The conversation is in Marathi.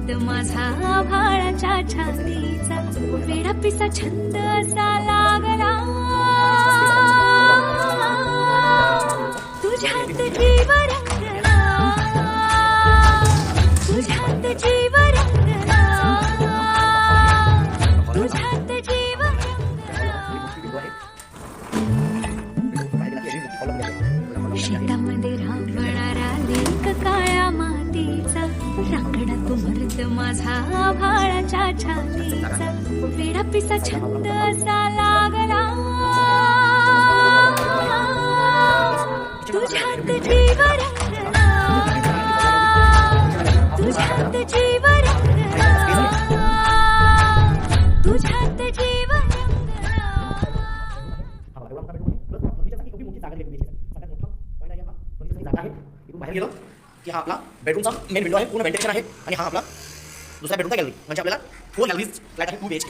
मृद माझा आभाळाच्या छातीचा वेडा पिसा छंद असा लागला तुझ्यात जीव रंगला तुझ्यात जीव रंगला तुझ्यात जीव रंगला शेतामध्ये राबणारा लेक काळ्या मातीचा रांगडा तू मृद माझा आभाळाच्या छातीचा वेडा पिसा छंद असा लागला तुझ्यात जीव रंगला तुझ्यात जीव रंगला तुझ्यात जीव बाहेर गेलो की हा आपला बेडरूमचा मेन विंडो आहे पूर्ण व्हेंटिलेशन आहे आणि हा आपला दुसरा बेडरूमचा गॅलरी म्हणजे आपल्याला 4 गॅलरीज फ्लॅट आहे 2 BHK